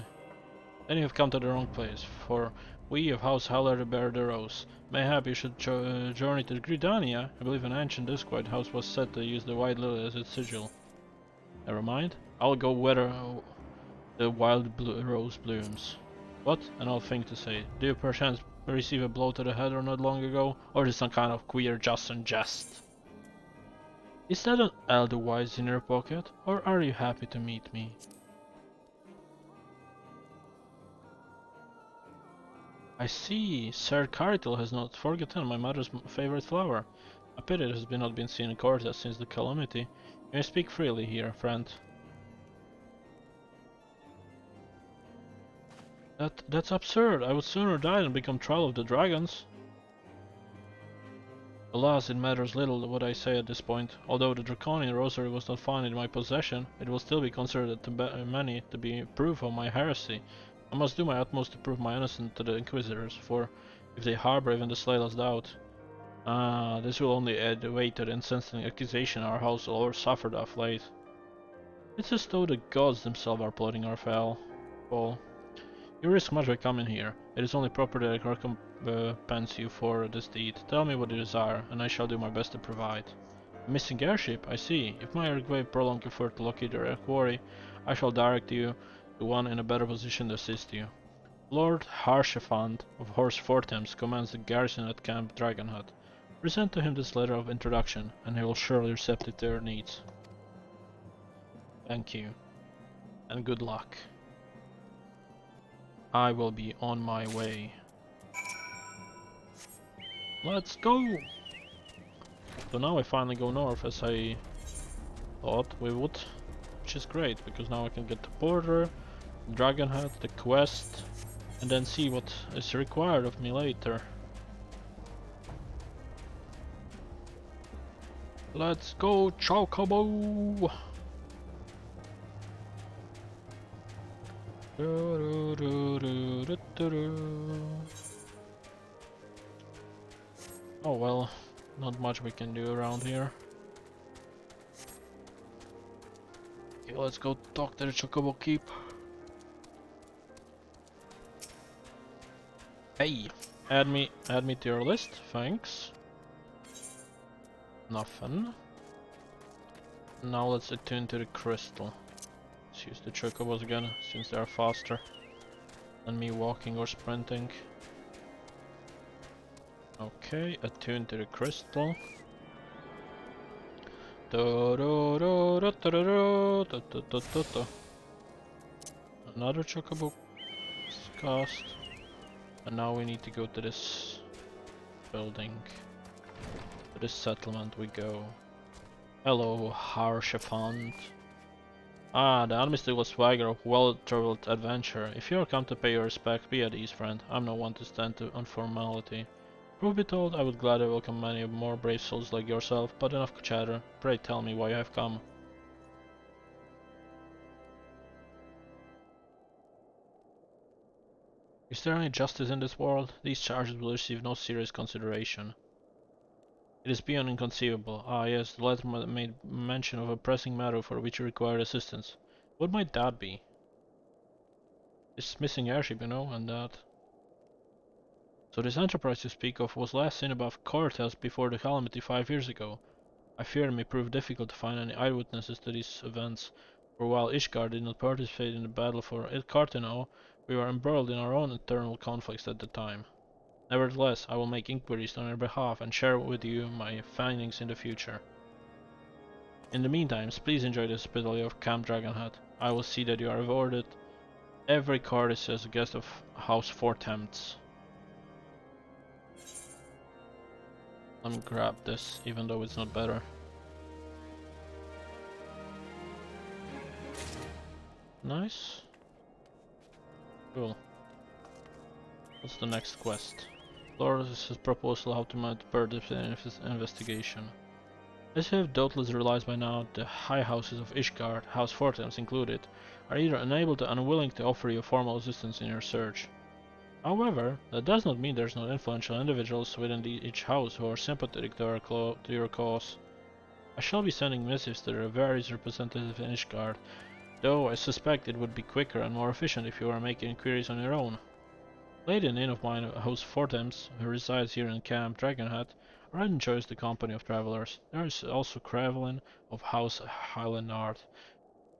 Then you have come to the wrong place, for we of House Haller bear the rose. Mayhap you should journey to Gridania. I believe an ancient Discord house was said to use the White Lily as its sigil. Never mind. I'll go where the wild rose blooms. What? An odd thing to say. Do you perchance receive a blow to the head or not long ago? Or is some kind of queer just and jest? Is that an Edelweiss in your pocket? Or are you happy to meet me? I see. Sir Cartel has not forgotten my mother's favorite flower. A pity it has not been seen in COERTHAS since the calamity. You may speak freely here, friend. That's absurd. I would sooner die than become Thrall of the Dragons. Alas, it matters little what I say at this point. Although the Draconian Rosary was not found in my possession, it will still be considered to many to be proof of my heresy. I must do my utmost to prove my innocence to the Inquisitors, for if they harbor even the slightest doubt, this will only add weight to the insensitive accusation our house lord suffered of late. It's as though the gods themselves are plotting our fall. You risk much by coming here. It is only proper that I recompense you for this deed. Tell me what you desire, and I shall do my best to provide. A missing airship, I see. If my request prolong effort to locate your quarry, I shall direct you to one in a better position to assist you. Lord Harshaphant of Horse Forthampton commands the garrison at Camp Dragonhead. Present to him this letter of introduction, and he will surely receptive to your needs. Thank you, and good luck. I will be on my way. Let's go! So now I finally go north as I thought we would, which is great because now I can get the border, Dragonhead, the quest, and then see what is required of me later. Let's go, chocobo! Oh well, not much we can do around here. Okay, let's go talk to the Chocobo Keep. Hey, add me to your list, thanks. Nothing. Now let's attune to the crystal. Let's use the chocobos again, since they are faster than me walking or sprinting. Okay, attune to the crystal. Another chocobo is cast. And now we need to go to this building. To this settlement we go. Hello, Harshaphant. Ah, the unmistakable swagger of well-traveled adventure. If you are come to pay your respect, be at ease, friend. I'm no one to stand on formality. Truth be told, I would gladly welcome many more brave souls like yourself, but enough chatter. Pray tell me why you have come. Is there any justice in this world? These charges will receive no serious consideration. It is beyond inconceivable. Ah yes, the letter made mention of a pressing matter for which you require assistance. What might that be? This missing airship, you know, and that. So this enterprise you speak of was last seen above COERTHAS before the calamity 5 years ago. I fear it may prove difficult to find any eyewitnesses to these events, for while Ishgard did not participate in the battle for Carthenau, we were embroiled in our own internal conflicts at the time. Nevertheless, I will make inquiries on your behalf and share with you my findings in the future. In the meantime, please enjoy the hospitality of Camp Dragonhead. I will see that you are rewarded every courtesy as a guest of House Forthampton. Let me grab this, even though it's not better. Nice. Cool. What's the next quest? Lord, this is proposal how to mount bird investigation. As you have doubtless realized by now, the high houses of Ishgard, House Fortams included, are either unable to unwilling to offer you formal assistance in your search. However, that does not mean there's no influential individuals within each house who are sympathetic to your cause. I shall be sending missives to the various representatives in Ishgard, though I suspect it would be quicker and more efficient if you were making inquiries on your own. Lady and in of mine, House Fortams, who resides here in Camp Dragonhead, already enjoys the company of travelers. There is also Crevelin of House Highlandard,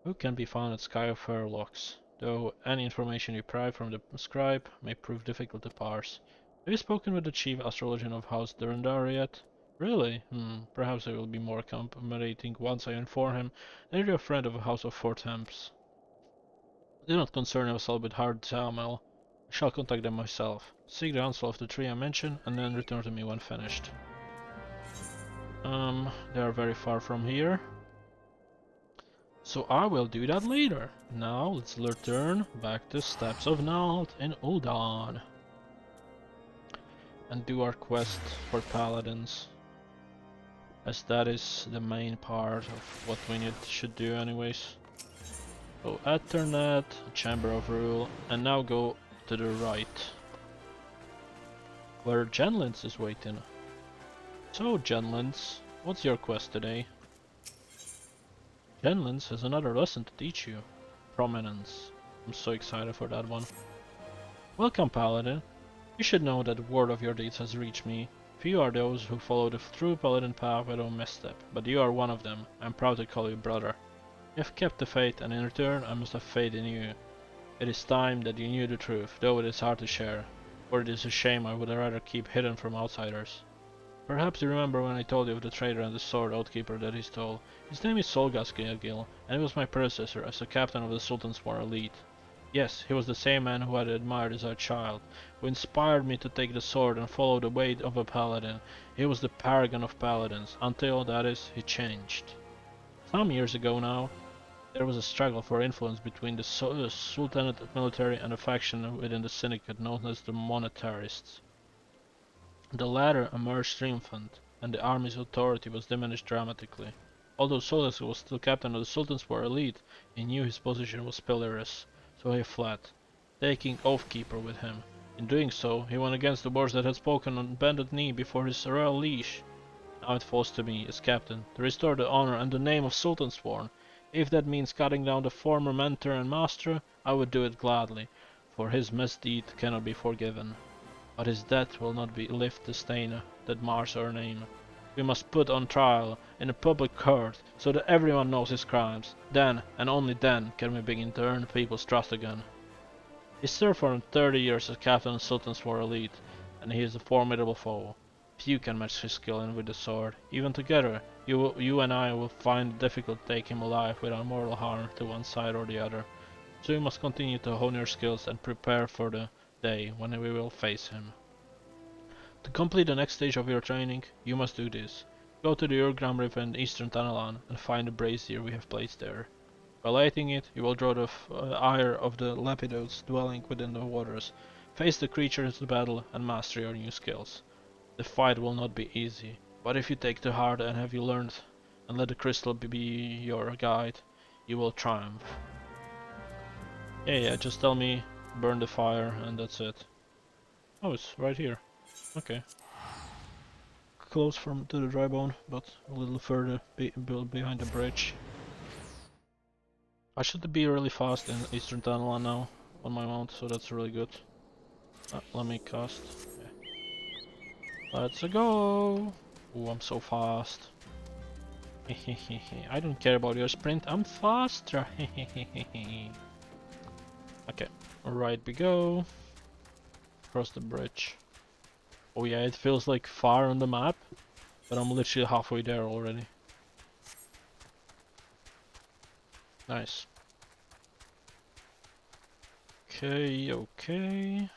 who can be found at Sky of Fairlocks, though any information you pry from the scribe may prove difficult to parse. Have you spoken with the chief astrologian of House Durandar yet? Really? Perhaps I will be more accommodating once I inform him that you're a friend of the House of Fortams. Do not concern yourself with hard Tamil. I shall contact them myself. Seek the answer of the three I mentioned, and then return to me when finished. They are very far from here. So I will do that later. Now let's return back to Steppes of NALD in UL'DAH. And do our quest for paladins. As that is the main part of what we should do anyways. So Ethernet, Chamber of Rule, and now go to the right, where Genlins is waiting. So Genlins, what's your quest today? Genlins has another lesson to teach you. Prominence. I'm so excited for that one. Welcome, Paladin. You should know that word of your deeds has reached me. Few are those who follow the true Paladin path without misstep, but you are one of them. I'm proud to call you brother. You have kept the faith, and in return I must have faith in you. It is time that you knew the truth, though it is hard to share, for it is a shame I would rather keep hidden from outsiders. Perhaps you remember when I told you of the trader and the sword outkeeper that he stole. His name is 𝐒𝐩𝐞𝐜𝐬, and he was my predecessor as the captain of the Sultan's War Elite. Yes, he was the same man who I had admired as a child, who inspired me to take the sword and follow the way of a paladin. He was the paragon of paladins, until, that is, he changed. Some years ago now, there was a struggle for influence between the Sultanate military and a faction within the syndicate known as the Monetarists. The latter emerged triumphant, and the army's authority was diminished dramatically. Although 𝐒𝐸𝐿 was still captain of the Sultan's War Elite, he knew his position was precarious, so he fled, taking Oathkeeper with him. In doing so, he went against the words that had spoken on bended knee before his royal liege. Now it falls to me, as captain, to restore the honor and the name of Sultansworn. If that means cutting down the former mentor and master, I would do it gladly, for his misdeed cannot be forgiven. But his death will not lift the stain that mars our name. We must put on trial in a public court, so that everyone knows his crimes. Then, and only then, can we begin to earn people's trust again. He served for 30 years as captain of Sultan's War Elite, and he is a formidable foe. Few can match his skill with the sword. Even together, you and I will find it difficult to take him alive without mortal harm to one side or the other. So you must continue to hone your skills and prepare for the day when we will face him. To complete the next stage of your training, you must do this. Go to the Urgram River in eastern THANALAN and find the brazier we have placed there. By lighting it, you will draw the ire of the Lapidotes dwelling within the waters, face the creatures to battle, and master your new skills. The fight will not be easy, but if you take to heart and have you learned, and let the crystal be your guide, you will triumph. Yeah, just tell me, burn the fire, and that's it. Oh, it's right here. Okay. Close to the dry bone, but a little further behind the bridge. I should be really fast in Eastern THANALAN now on my mount, so that's really good. Let me cast. Yeah. Let's go! Ooh, I'm so fast. I don't care about your sprint, I'm faster. Okay, right we go. Across the bridge. Oh yeah, it feels like far on the map, but I'm literally halfway there already. Nice. Okay.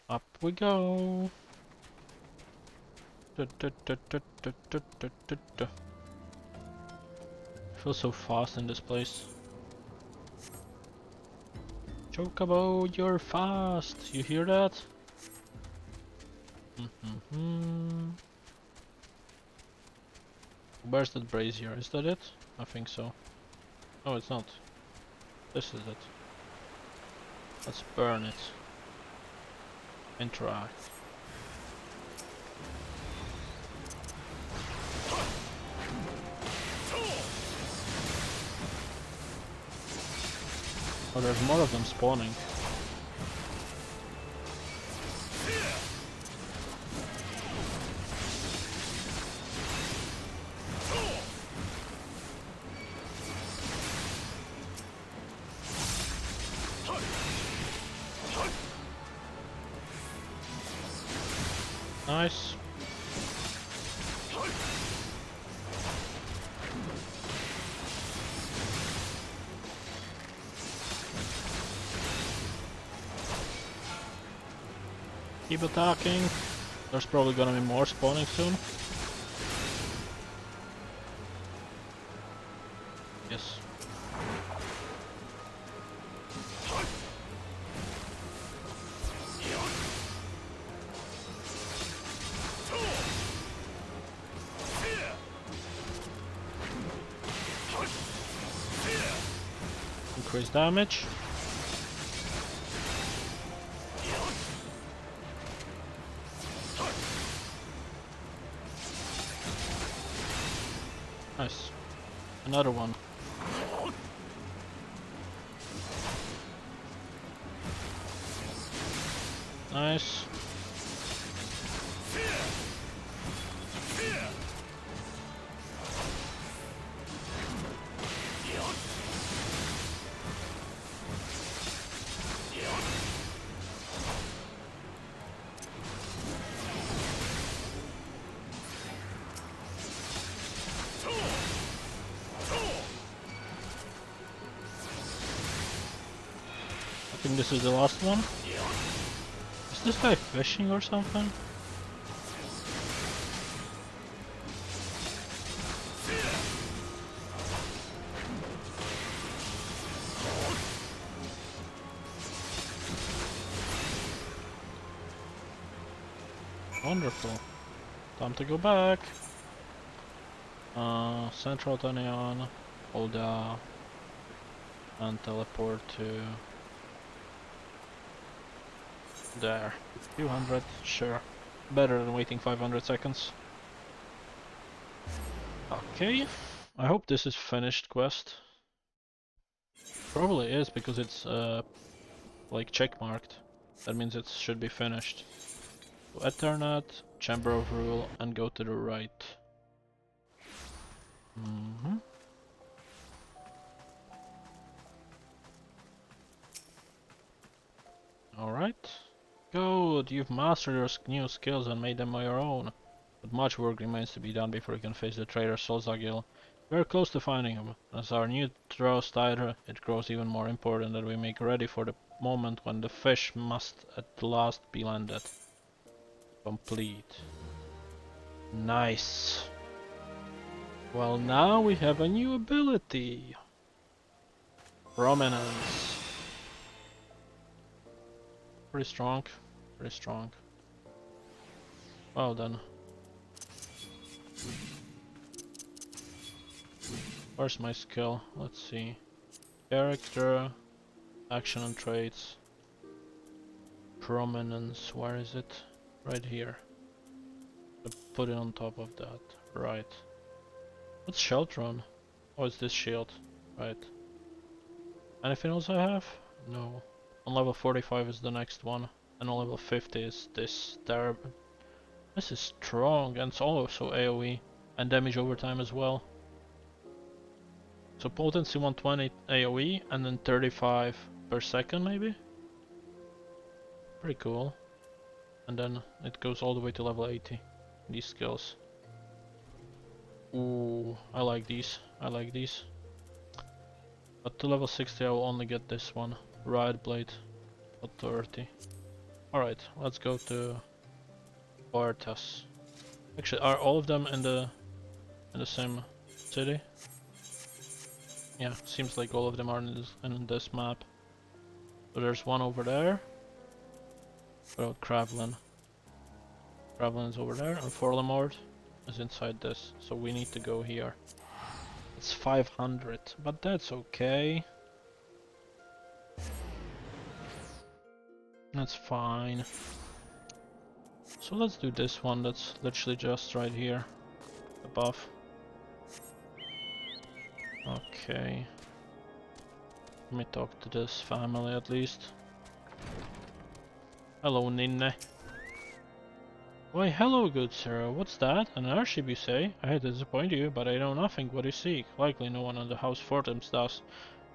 Up we go. Feel so fast in this place. Chocobo, you're fast. You hear that? Where's that brazier? Is that it? I think so. No, it's not. This is it. Let's burn it. Interact. Oh, there's more of them spawning. Nice. Keep attacking. There's probably gonna be more spawning soon. Yes. Increase damage. Nice. Another one. Nice. I think this is the last one. Is this guy fishing or something? Wonderful. Time to go back. Central Tanion, UL'DAH, and teleport to there. 200, sure. Better than waiting 500 seconds. Okay. I hope this is finished quest. Probably is because it's like check marked. That means it should be finished. So Ethernet, Chamber of Rule, and go to the right. Alright. Good, you've mastered your new skills and made them your own. But much work remains to be done before you can face the traitor 𝐒𝐸𝐴𝐽. We're close to finding him. As our new draws tighter, it grows even more important that we make ready for the moment when the fish must at last be landed. Complete. Nice. Well, now we have a new ability. Prominence. Pretty strong. Pretty strong. Well then. Where's my skill? Let's see. Character, action and traits, prominence. Where is it? Right here. Put it on top of that. Right. What's shelter on? Oh, it's this shield. Right. Anything else I have? No. On level 45 is the next one, and on level 50 is this there. This is strong, and it's also AoE and damage over time as well. So potency 120 AoE and then 35 per second maybe? Pretty cool. And then it goes all the way to level 80, these skills. Ooh, I like these, I like these. But to level 60 I will only get this one, Riot Blade Authority. Alright, let's go to COERTHAS. Actually, are all of them in the same city? Yeah, seems like all of them are in this map. So there's one over there. What about Kravlan? Kravlan is over there, and Forlamord. is inside this, so we need to go here. It's 500, but that's okay. That's fine. So let's do this one, that's literally just right here, above. Okay. Let me talk to this family at least. Hello, Ninne. Why, hello, good sir. What's that? An airship, you say? I hate to disappoint you, but I know nothing what you seek. Likely no one on the House Fortums does.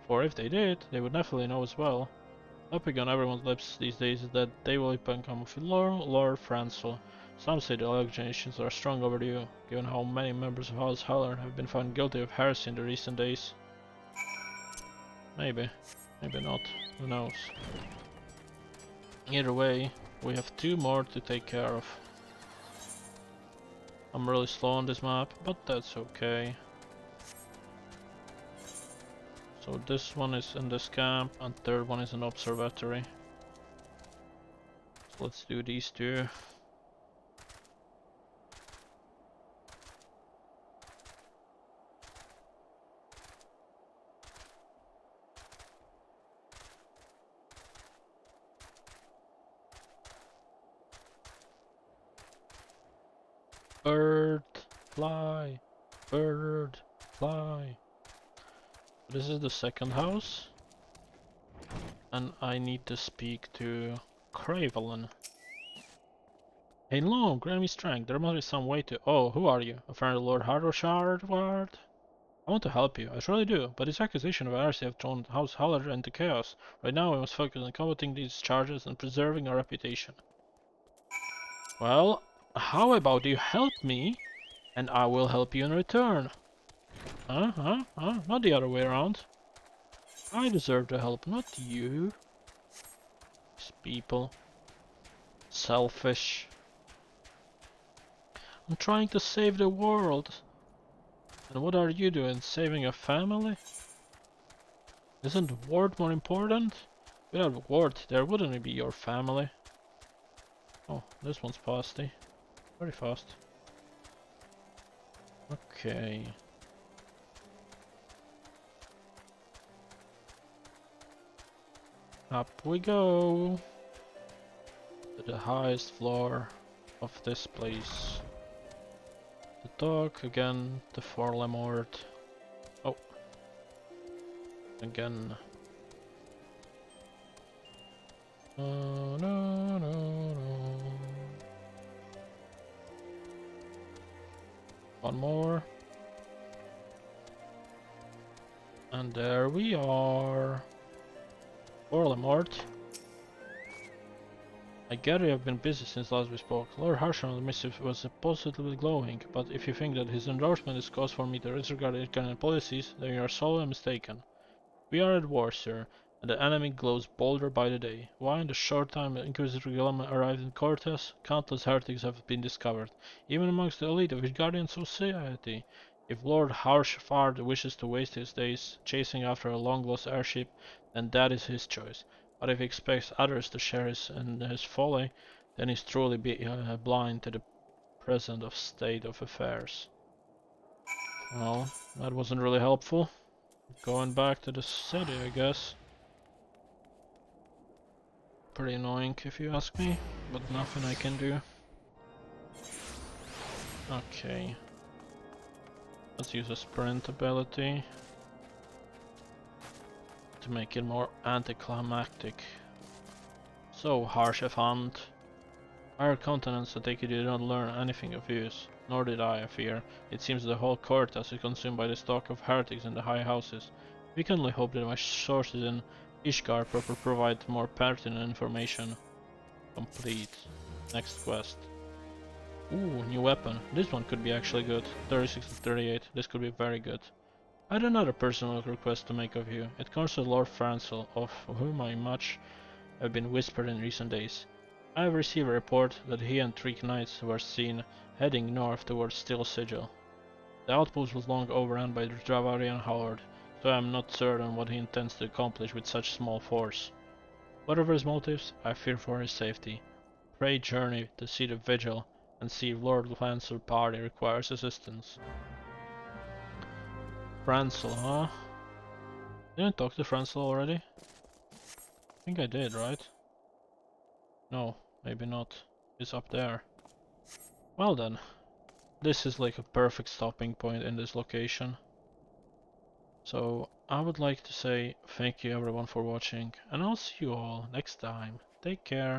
For if they did, they would definitely know as well. Topic on everyone's lips these days is that they will become of Lord Francel. Some say the allegations are strong over you, given how many members of House Halloran have been found guilty of heresy in the recent days. Maybe. Maybe not. Who knows? Either way, we have 2 more to take care of. I'm really slow on this map, but that's okay. So this one is in this camp, and third one is an observatory. So let's do these 2. Bird, fly, bird, fly. This is the second house, and I need to speak to Cravelin. Hey, long, grant me strength. There must be some way to. Oh, who are you? A friend of Lord HIGHLANDS? I want to help you, I truly do, but this accusation of heresy have thrown House Halloran into chaos. Right now, we must focus on combating these charges and preserving our reputation. Well, how about you help me, and I will help you in return? Huh? Not the other way around. I deserve the help, not you. These people. Selfish. I'm trying to save the world. And what are you doing? Saving a family? Isn't Ward more important? Without Ward, there wouldn't be your family. Oh, this one's fasty. Very fast. Okay. Up we go to the highest floor of this place. The dog again, the Forlamord. Oh, again. No. One more. And there we are. Forlamord. I gather you have been busy since last we spoke. Lord Harsham's missive was supposedly glowing, but if you think that his endorsement is cause for me to disregard Italian policies, then you are sorely mistaken. We are at war, sir, and the enemy glows bolder by the day. Why, in the short time Inquisitor Guillermo arrived in COERTHAS, countless heretics have been discovered, even amongst the elite of his guardian society. If Lord Harshfard wishes to waste his days chasing after a long-lost airship, then that is his choice. But if he expects others to share his folly, then he's truly blind to the present state of affairs. Well, that wasn't really helpful. Going back to the city, I guess. Pretty annoying if you ask me, but nothing I can do. Okay. Let's use a sprint ability to make it more anticlimactic. So, Harshefand. Our countenance to take it you did not learn anything of use, nor did I fear. It seems the whole COERTHAS is consumed by the stock of heretics in the high houses. We can only hope that my sources in Ishgard provide more pertinent information. Complete. Next quest. Ooh, new weapon. This one could be actually good. 36 to 38. This could be very good. I had another personal request to make of you. It comes to Lord Francel, of whom I much have been whispered in recent days. I have received a report that he and 3 knights were seen heading north towards 𝐒𝐸𝐿. The outpost was long overrun by the Dravarian horde, so I am not certain what he intends to accomplish with such small force. Whatever his motives, I fear for his safety. Pray journey to see the vigil and see if Lord Lancer party requires assistance. Francel, huh? Didn't I talk to Francel already? I think I did, right? No, maybe not. It's up there. Well then, this is like a perfect stopping point in this location. So I would like to say thank you everyone for watching, and I'll see you all next time. Take care.